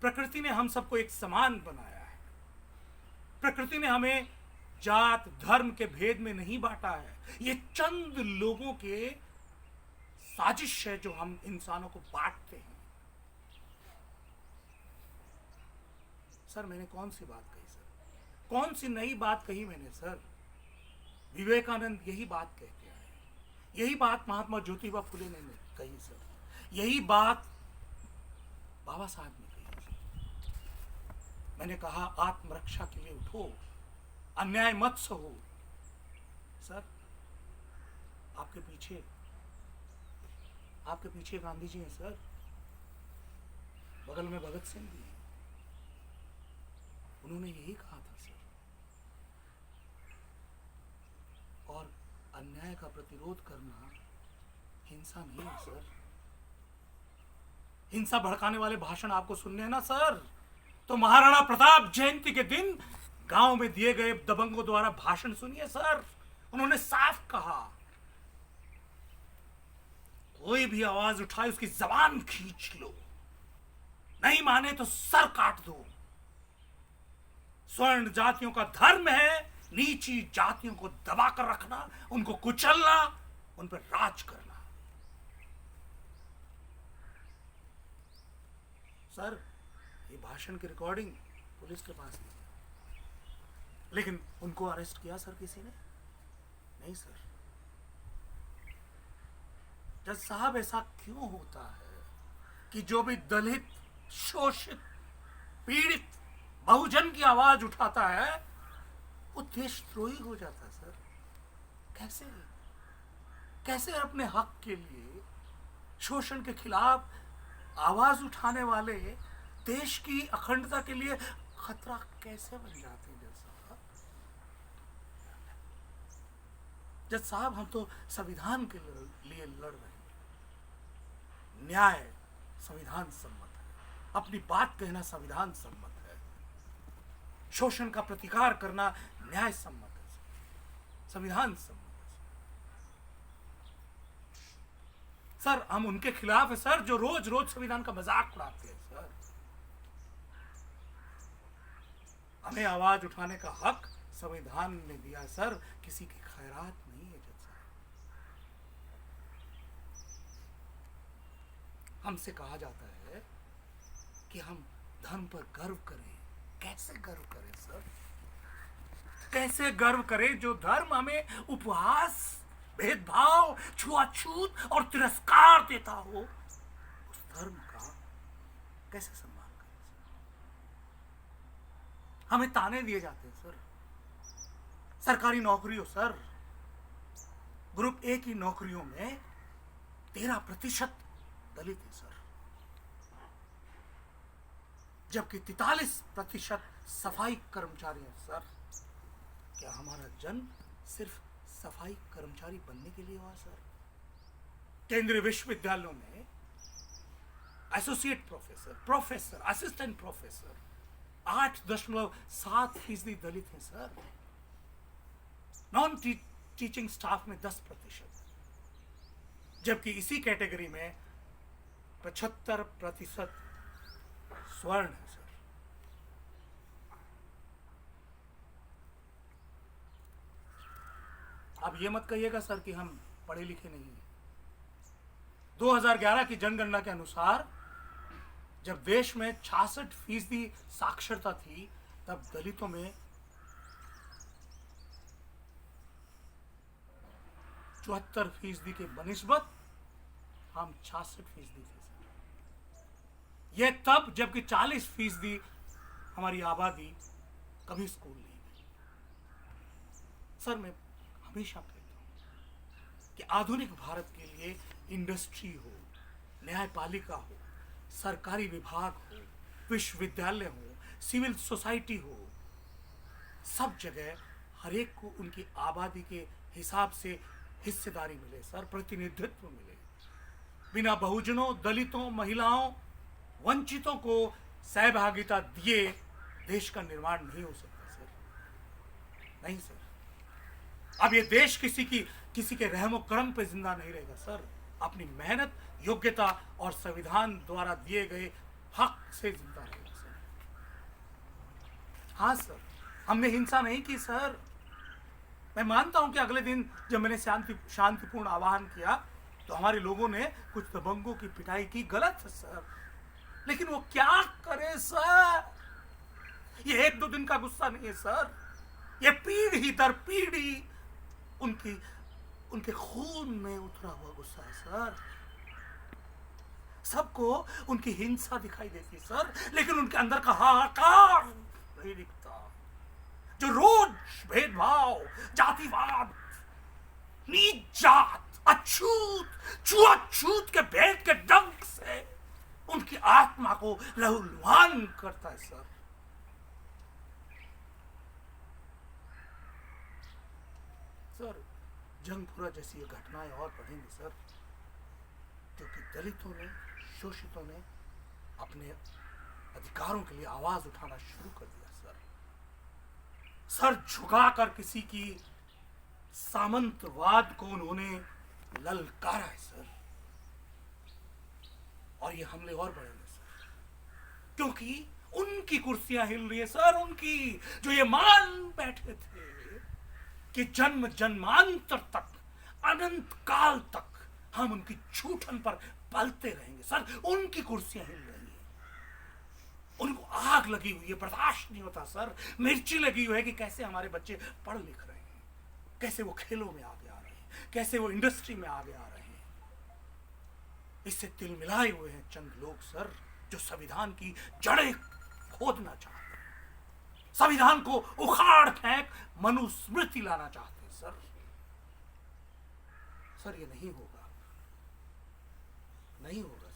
प्रकृति ने हम सबको एक समान बनाया है। प्रकृति ने हमें जात धर्म के भेद में नहीं बांटा है। ये चंद लोगों के साजिश है जो हम इंसानों को बांटते हैं। सर मैंने कौन सी बात कही सर? कौन सी नई बात कही मैंने सर? विवेकानंद यही बात कहते आए, यही बात महात्मा ज्योतिबा फुले ने कही सर, यही बात बाबा साहब ने कही। मैंने कहा आत्मरक्षा के लिए उठो, अन्याय मत सहो। सर आपके पीछे गांधी जी हैं सर, बगल में भगत सिंह भी हैं। उन्होंने यही कहा था सर। और अन्याय का प्रतिरोध करना हिंसा नहीं है सर। हिंसा भड़काने वाले भाषण आपको सुनने हैं ना सर, तो महाराणा प्रताप जयंती के दिन गांव में दिए गए दबंगों द्वारा भाषण सुनिए सर। उन्होंने साफ कहा, कोई भी आवाज उठाए उसकी जबान खींच लो, नहीं माने तो सर काट दो। स्वर्ण जातियों का धर्म है नीची जातियों को दबाकर रखना, उनको कुचलना, उन पर राज करना। सर, ये भाषण की रिकॉर्डिंग पुलिस के पास नहीं है, लेकिन उनको अरेस्ट किया सर किसी ने? नहीं सर। जज साहब, ऐसा क्यों होता है कि जो भी दलित, शोषित, पीड़ित, बहुजन की आवाज उठाता है वो देशद्रोही हो जाता है सर? कैसे कैसे अपने हक के लिए, शोषण के खिलाफ आवाज उठाने वाले देश की अखंडता के लिए खतरा कैसे बन जाते हैं? जज साहब, हम तो संविधान के लिए लड़ रहे हैं। न्याय संविधान सम्मत है, अपनी बात कहना संविधान सम्मत है, शोषण का प्रतिकार करना न्याय सम्मत है, संविधान सम्मत है। सर, हम उनके खिलाफ है सर जो रोज रोज संविधान का मजाक उड़ाते हैं सर। हमें आवाज उठाने का हक संविधान ने दिया है सर, किसी की खैरात नहीं है। जज साहब, हमसे कहा जाता है कि हम धर्म पर गर्व करें। कैसे गर्व करें सर? कैसे गर्व करें जो धर्म हमें उपहास, भेदभाव, छुआछूत और तिरस्कार देता हो? उस धर्म का कैसे सम्मान करें सर? हमें ताने दिए जाते हैं सर। सरकारी नौकरियों सर, ग्रुप ए की नौकरियों में 13% दलित है सर, जबकि 43% सफाई कर्मचारी हैं सर। क्या हमारा जन्म सिर्फ सफाई कर्मचारी बनने के लिए हुआ सर? केंद्रीय विश्वविद्यालयों में associate professor, professor, assistant professor 8.7% दलित हैं सर। नॉन टीचिंग स्टाफ में 10%, जबकि इसी कैटेगरी में 75% स्वर्ण है सर। आप ये मत कहिएगा सर कि हम पढ़े लिखे नहीं हैं। 2011 की जनगणना के अनुसार जब देश में 66% साक्षरता थी, तब दलितों में 74% के बनिस्बत हम 66% थे सर। यह तब जबकि 40% हमारी आबादी कभी स्कूल नहीं गई। सर, मैं हमेशा कहता हूं कि आधुनिक भारत के लिए इंडस्ट्री हो, न्यायपालिका हो, सरकारी विभाग हो, विश्वविद्यालय हो, सिविल सोसाइटी हो, सब जगह हर एक को उनकी आबादी के हिसाब से हिस्सेदारी मिले सर, प्रतिनिधित्व मिले। बिना बहुजनों, दलितों, महिलाओं, वंचितों को सहभागिता दिए देश का निर्माण नहीं हो सकता सर। नहीं सर, अब ये देश किसी के रहमो करम पे जिंदा नहीं रहेगा सर। अपनी मेहनत, योग्यता और संविधान द्वारा दिए गए हक से जिंदा रहेगा सर। हाँ सर, हमने हिंसा नहीं की सर। मैं मानता हूं कि अगले दिन जब मैंने शांतिपूर्ण आह्वान किया तो हमारे लोगों ने कुछ दबंगों की पिटाई की, गलत है सर। लेकिन वो क्या करे सर? ये 1-2 दिन का गुस्सा नहीं है सर, ये पीढ़ी दर पीढ़ी उनके खून में उतरा हुआ गुस्सा है सर। सबको उनकी हिंसा दिखाई देती है सर, लेकिन उनके अंदर का हाहाकार नहीं दिखता। जो रोज भेदभाव, जातिवाद, नीच जात, अछूत, छुआछूत के भेद के डंक से उनकी आत्मा को लहूलुहान करता है सर। जंगपुरा जैसी ये घटनाएं और बढ़ेंगी सर, क्योंकि दलितों ने, शोषितों ने अपने अधिकारों के लिए आवाज उठाना शुरू कर दिया सर। सर झुकाकर किसी की सामंतवाद को उन्होंने ललकारा है सर, और ये हमले और बढ़ेंगे सर, क्योंकि उनकी कुर्सियां हिल रही है सर, उनकी, जो ये मान बैठे थे कि जन्म जन्मांतर तक, अनंत काल तक हम उनकी छूटन पर पलते रहेंगे सर, उनकी कुर्सियां हिल रही है। उनको आग लगी हुई है, बर्दाश्त नहीं होता सर, मिर्ची लगी हुई है कि कैसे हमारे बच्चे पढ़ लिख रहे हैं, कैसे वो खेलों में आगे आ रहे हैं, कैसे वो इंडस्ट्री में आगे आ रहे हैं। इससे तिल मिलाए हुए हैं चंद लोग सर, जो संविधान की जड़ें खोदना चाहते हैं, संविधान को उखाड़ फेंक मनुस्मृति लाना चाहते हैं सर। सर ये नहीं होगा, नहीं होगा सर।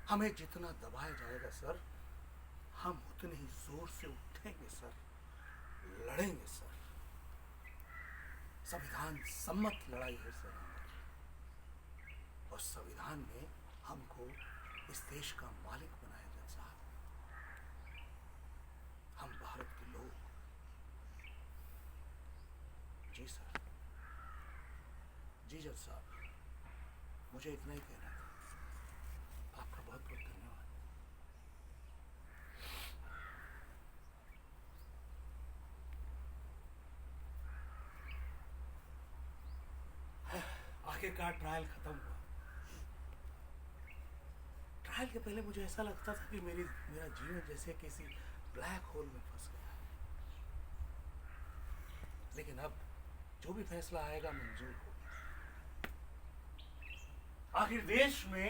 हमें जितना दबाया जाएगा सर, हम उतने ही जोर से उठेंगे सर, लड़ेंगे सर। संविधान सम्मत लड़ाई है सर हमारी, और संविधान ने हमको इस देश का मालिक बनाया जज साहब। हम भारत के लोग। जी सर, जी जज साहब, मुझे इतना ही कहना था। आपका बहुत बहुत धन्यवाद। आखिरकार ट्रायल खत्म हुआ। ट्रायल के पहले मुझे ऐसा लगता था कि मेरा जीवन जैसे किसी ब्लैक होल में फंस गया है, लेकिन अब जो भी फैसला आएगा मंजूर हो। आखिर देश में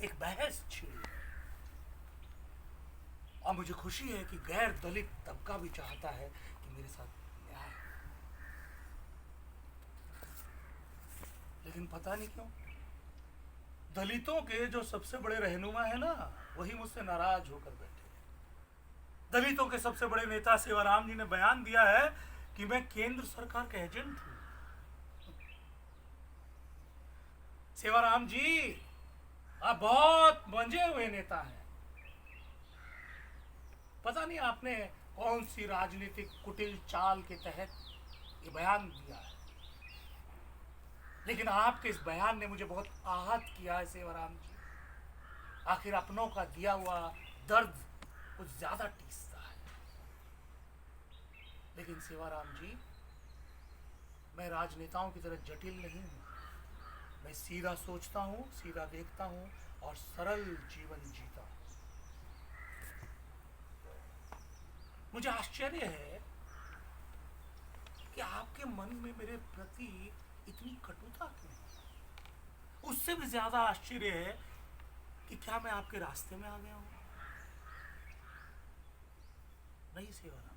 एक बहस छिड़ी है, और मुझे खुशी है कि गैर दलित तबका भी चाहता है कि मेरे साथ न्याय हो। लेकिन पता नहीं क्यों दलितों के जो सबसे बड़े रहनुमा है ना, वही मुझसे नाराज होकर बैठे हैं। दलितों के सबसे बड़े नेता सेवाराम जी ने बयान दिया है कि मैं केंद्र सरकार का एजेंट हूं। सेवाराम जी, आप बहुत मंजे हुए नेता हैं। पता नहीं आपने कौन सी राजनीतिक कुटिल चाल के तहत ये बयान दिया है, लेकिन आपके इस बयान ने मुझे बहुत आहत किया है सेवाराम जी। आखिर अपनों का दिया हुआ दर्द कुछ ज्यादा टीसता है। लेकिन सेवाराम जी, मैं राजनेताओं की तरह जटिल नहीं हूं। मैं सीधा सोचता हूं, सीधा देखता हूं और सरल जीवन जीता हूं। मुझे आश्चर्य है कि आपके मन में मेरे प्रति इतनी कटुता क्यों। उससे भी ज्यादा आश्चर्य है कि क्या मैं आपके रास्ते में आ गया हूं। नहीं सेवाराम जी,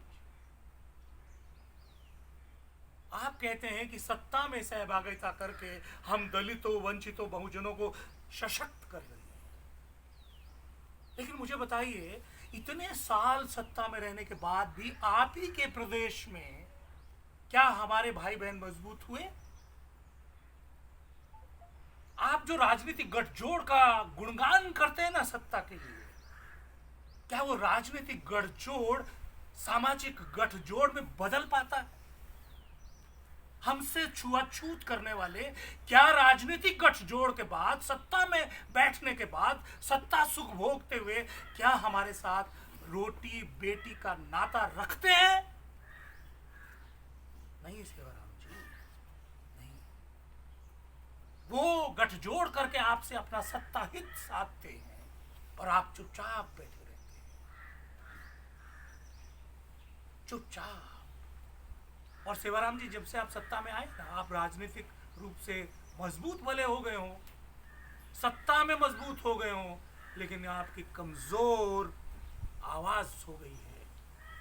आप कहते हैं कि सत्ता में सहभागिता करके हम दलितों, वंचितों, बहुजनों को सशक्त कर रहे हैं। लेकिन मुझे बताइए, इतने साल सत्ता में रहने के बाद भी आप ही के प्रदेश में क्या हमारे भाई बहन मजबूत हुए? आप जो राजनीतिक गठजोड़ का गुणगान करते हैं ना सत्ता के लिए, क्या वो राजनीतिक गठजोड़ सामाजिक गठजोड़ में बदल पाता है? हमसे छुआछूत करने वाले क्या राजनीतिक गठजोड़ के बाद, सत्ता में बैठने के बाद, सत्ता सुख भोगते हुए क्या हमारे साथ रोटी बेटी का नाता रखते हैं? नहीं सेवाराम जी, नहीं। वो गठजोड़ करके आपसे अपना सत्ता हित साधते हैं और आप चुपचाप बैठे रहते हैं, चुपचाप। और सेवाराम जी, जब से आप सत्ता में आए ना, आप राजनीतिक रूप से मजबूत भले हो गए हो, सत्ता में मजबूत हो गए हो, लेकिन आपकी कमजोर आवाज हो गई है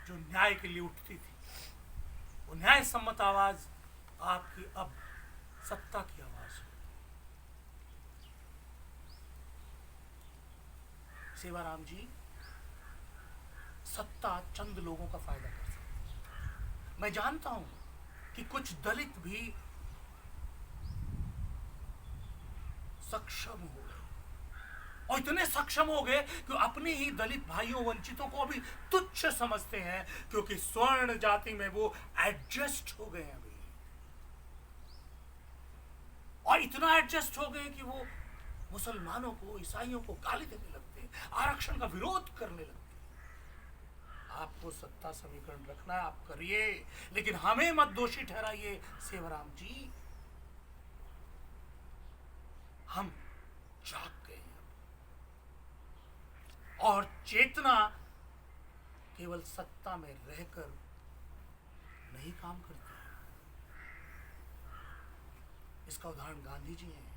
जो न्याय के लिए उठती थी। वो न्याय सम्मत आवाज आपकी अब सत्ता की आवाज हो। सेवाराम जी, सत्ता चंद लोगों का फायदा कर सकती है। मैं जानता हूं कि कुछ दलित भी सक्षम हो गए, और इतने सक्षम हो गए कि अपने ही दलित भाइयों वंचितों को अभी तुच्छ समझते हैं, क्योंकि स्वर्ण जाति में वो एडजस्ट हो गए हैं अभी, और इतना एडजस्ट हो गए कि वो मुसलमानों को, ईसाइयों को गाली देने लगते हैं, आरक्षण का विरोध करने लगते हैं। आपको सत्ता समीकरण रखना है, आप करिए, लेकिन हमें मत दोषी ठहराइए सेवाराम जी। हम जाग गए हैं, और चेतना केवल सत्ता में रहकर नहीं काम करती है। इसका उदाहरण गांधी जी हैं।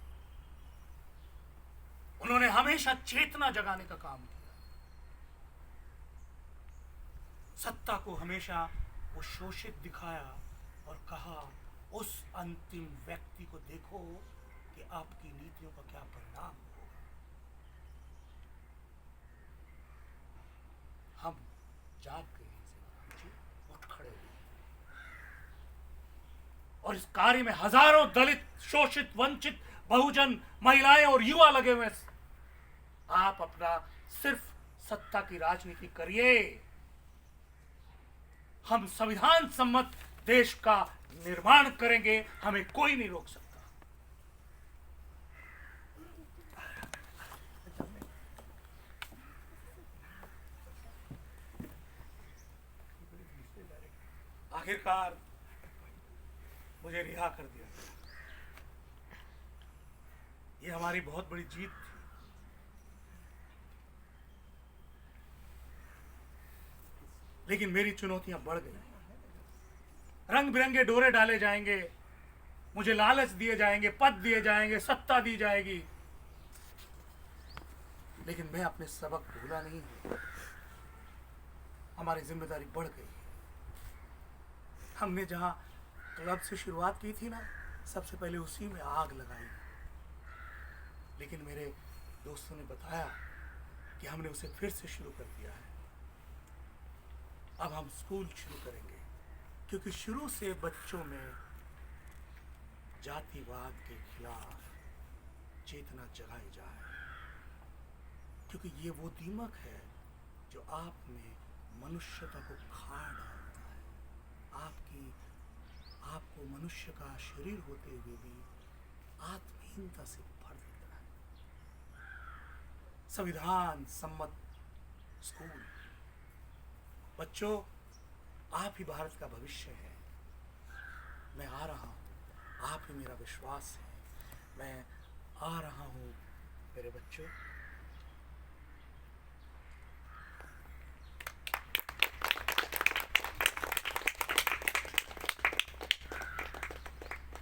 उन्होंने हमेशा चेतना जगाने का काम किया। सत्ता को हमेशा वो शोषित दिखाया और कहा, उस अंतिम व्यक्ति को देखो कि आपकी नीतियों का क्या परिणाम होगा। हम जाग गए हैं सेवाराम जी, उठ खड़े हुए, और इस कार्य में हजारों दलित, शोषित, वंचित, बहुजन, महिलाएं और युवा लगे हुए। आप अपना सिर्फ सत्ता की राजनीति करिए, हम संविधान सम्मत देश का निर्माण करेंगे, हमें कोई नहीं रोक सकता। आखिरकार मुझे रिहा कर दिया गया। ये हमारी बहुत बड़ी जीत थी। लेकिन मेरी चुनौतियां बढ़ गई। रंग बिरंगे डोरे डाले जाएंगे, मुझे लालच दिए जाएंगे, पद दिए जाएंगे, सत्ता दी जाएगी, लेकिन मैं अपने सबक भूला नहीं। हमारी जिम्मेदारी बढ़ गई। हमने जहां क्लब से शुरुआत की थी ना, सबसे पहले उसी में आग लगाई। लेकिन मेरे दोस्तों ने बताया कि हमने उसे फिर से शुरू कर दिया है। अब हम स्कूल शुरू करेंगे, क्योंकि शुरू से बच्चों में जातिवाद के खिलाफ चेतना जगाई जाए, क्योंकि ये वो दीमक है जो आप में मनुष्यता को खा डालता है। आपको मनुष्य का शरीर होते हुए भी आत्महीनता से भर देता है। संविधान सम्मत स्कूल। बच्चों, आप ही भारत का भविष्य है। मैं आ रहा हूँ, आप ही मेरा विश्वास है। मैं आ रहा हूँ मेरे बच्चों।